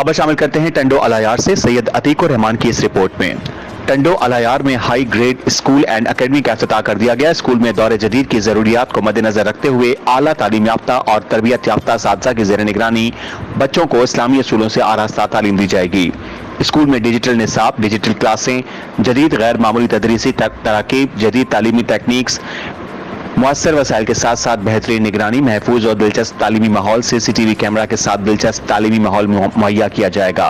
खबर शामिल करते हैं टंडो अलायार से सैयद अतीक रहमान की इस रिपोर्ट में। टंडो अलायार में high grade school and academy का इफ्तिताह कर दिया गया। स्कूल में दौरे जदीद की जरूरियात को मद्देनजर रखते हुए आला तालीम याफ्ता और तरबियत याफ्ता असातिज़ा की ज़ेर निगरानी बच्चों को इस्लामी असूलों से आरास्ता तालीम दी जाएगी। स्कूल में डिजिटल निसाब, डिजिटल क्लासें, जदीद गैर मामूली तदरीसी तराकीब, जदीद तालीमी टेक्निक्स, मुअस्सर वसाइल के साथ साथ बेहतरीन निगरानी, महफूज और दिलचस्प तालीमी माहौल, CCTV कैमरा के साथ दिलचस्प तालीमी माहौल मुहैया किया जाएगा।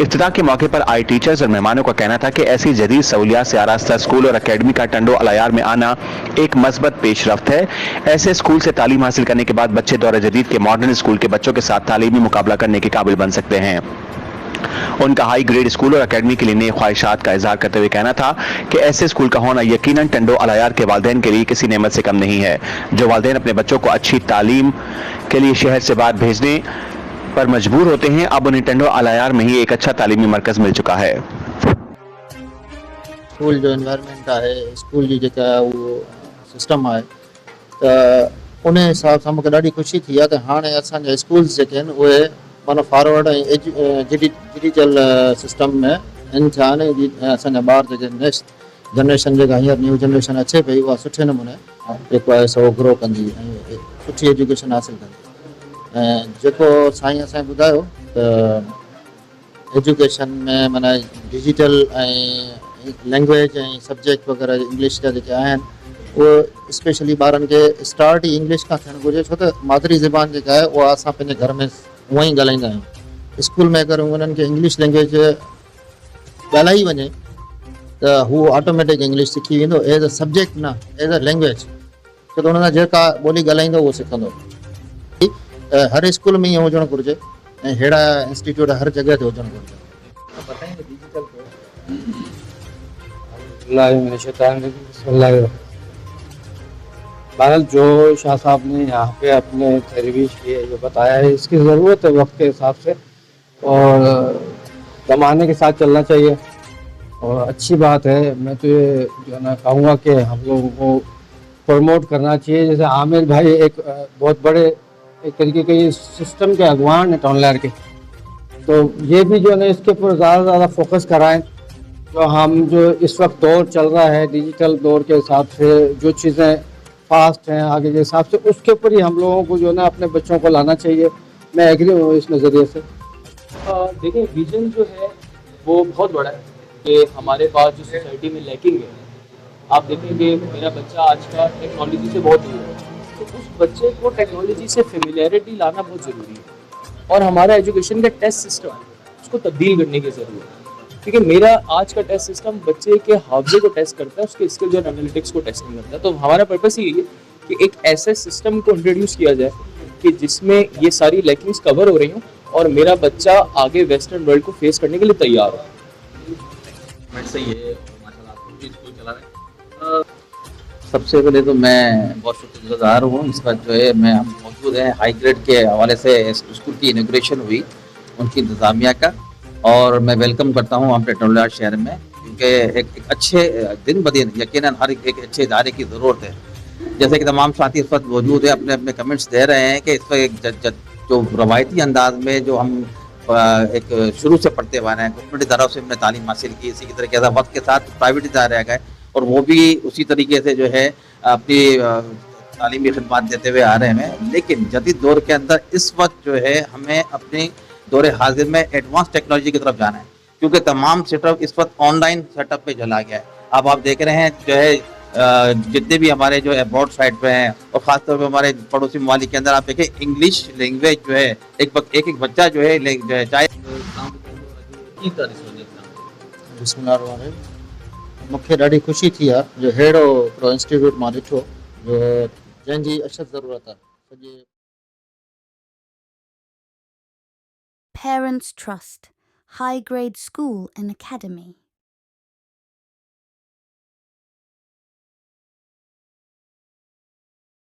इफ्तिताह के मौके पर आए टीचर्स और मेहमानों का कहना था कि ऐसी जदीद सहूलियात से आरास्ता स्कूल और अकेडमी का टंडो अलायार में आना एक मस्बत पेशरफ्त है। ऐसे स्कूल से तालीम हासिल करने के बाद बच्चे दौरे जदीद के मॉडर्न स्कूल के बच्चों के साथ तालीमी मुकाबला करने के काबिल बन सकते हैं। उनका हाई ग्रेड स्कूल और अकेडमी के लिए नई ख्वाहिशात का इजहार करते हुए कहना था कि ऐसे स्कूल का होना यकीनन टंडो अलायार के वालिदैन के लिए किसी नेमत से कम नहीं है। जो वालिदैन अपने बच्चों को अच्छी तालीम के लिए शहर से बाहर भेजने पर मजबूर होते हैं, अब उन्हें टंडो अलायार में ही एक अच्छा तालीमी मरकज मिल चुका है। स्कूल जो एनवायरनमेंट है, स्कूल जी जेका वो सिस्टम है, त उन हिसाब सां मूंखे ॾाढी ख़ुशी थी आहे त हाणे असांजा स्कूल्स जेके आहिनि उहे माना फॉरवर्ड ऐं डिजिटल सिस्टम में आहिनि थिया आहिनि। असांजा ॿार जेके नेक्स्ट जनरेशन जेका हींअर न्यू जनरेशन अचे पई उहा सुठे नमूने जेको आहे सो ग्रो कंदी ऐं सुठी एजुकेशन हासिलु कंदी। ऐं जेको साईं असांखे ॿुधायो त एजुकेशन में माना डिजिटल ऐं लैंग्वेज ऐं सब्जेक्ट वग़ैरह इंग्लिश जा जेके आहिनि उहो स्पेशली ॿारनि खे स्टार्ट ई इंग्लिश खां थियणु घुरिजे, छो त मादरी ज़बान जेका आहे उहा असां पंहिंजे घर में उअं ई ॻाल्हाईंदा आहियूं। स्कूल में अगरि उन्हनि खे इंग्लिश लैंग्वेज ॻाल्हाई वञे त हू ऑटोमेटिक इंग्लिश सिखी वेंदो, एज़ अ सब्जेक्ट न एज़ अ लैंग्वेज, छो त हुन सां जेका ॿोली ॻाल्हाईंदो उहो सिखंदो। त हर स्कूल में ईअं हुजणु घुरिजे ऐं अहिड़ा इंस्टीट्यूट हर जॻह ते हुजणु घुरिजे। बहरहाल जो शाह साहब ने यहाँ पे अपने तजवीज़ की है, जो बताया है, इसकी ज़रूरत है वक्त के हिसाब से और ज़माने के साथ चलना चाहिए और अच्छी बात है। मैं तो ये जो है ना कहूँगा कि हम लोगों को प्रमोट करना चाहिए। जैसे आमिर भाई एक बहुत बड़े एक तरीके के सिस्टम के अगवान है टाउन लायर के, तो ये भी जो है ना इसके ऊपर ज़्यादा फोकस कराएं। जो हम जो इस वक्त दौर चल रहा है डिजिटल दौर के हिसाब से जो चीज़ें फास्ट हैं आगे के हिसाब से, उसके ऊपर ही हम लोगों को जो है ना अपने बच्चों को लाना चाहिए। मैं एग्री हूँ इस नज़रिए से। देखिए विजन जो है वो बहुत बड़ा है कि हमारे पास जो सोसाइटी में लैकिंग है, आप देखेंगे मेरा बच्चा आज का टेक्नोलॉजी से बहुत दूर है, तो उस बच्चे को टेक्नोलॉजी से फेमिलियरिटी लाना बहुत ज़रूरी है और हमारा एजुकेशन का टेस्ट सिस्टम है उसको तब्दील करने की ज़रूरत है। क्योंकि मेरा आज का टेस्ट सिस्टम बच्चे के हावजे को टेस्ट करता है, उसके स्किल्स और एनालिटिक्स को टेस्ट नहीं करता। तो हमारा पर्पस ही है कि एक ऐसे सिस्टम को इंट्रोड्यूस किया जाए कि जिसमें ये सारी लैकिंग्स कवर हो रही हों और मेरा बच्चा आगे वेस्टर्न वर्ल्ड को फेस करने के लिए तैयार हो। सबसे पहले तो मैं बहुत शुक्रगुजार हूँ इसका जो है मैं मौजूद है हाई ग्रेड के हवाले से स्कूल की इनॉग्रेशन हुई उनकी इंतज़ामिया का, और मैं वेलकम करता हूँ अपने टंडो शहर में, क्योंकि एक अच्छे दिन ब दिन यकीनन हर एक अच्छे इदारे की ज़रूरत है। जैसे कि तमाम साथी इस वक्त मौजूद है अपने अपने कमेंट्स दे रहे हैं कि इस वक्त जो रवायती अंदाज में जो हम एक शुरू से पढ़ते हुए हैं, गवर्नमेंट इदारों से हमने तालीम हासिल की, इसी की तरीके से वक्त के साथ प्राइवेट इदारे आ गए और वो भी उसी तरीके से जो है अपनी तालीमी खिदमत देते हुए आ रहे हैं। लेकिन जदीद दौर के अंदर इस वक्त जो है हमें अपने दौरे हाजिर में एडवांस टेक्नोलॉजी की तरफ जाना है, क्योंकि तमाम सेटअप इस वक्त ऑनलाइन सेटअप पे चला गया है। अब आप देख रहे हैं जो है जितने भी हमारे जो अब्रॉड साइड पे हैं और ख़ासतौर पे हमारे पड़ोसी ममालिक के अंदर आप देखें इंग्लिश लैंग्वेज जो है एक बच्चा जो है चाहे मूंखे ॾाढी ख़ुशी थी आहे जो अहिड़ो हिकिड़ो इंस्टीट्यूट मां ॾिठो जो जंहिंजी अशद ज़रूरत आहे सॼे। Parents Trust, High Grade School and Academy.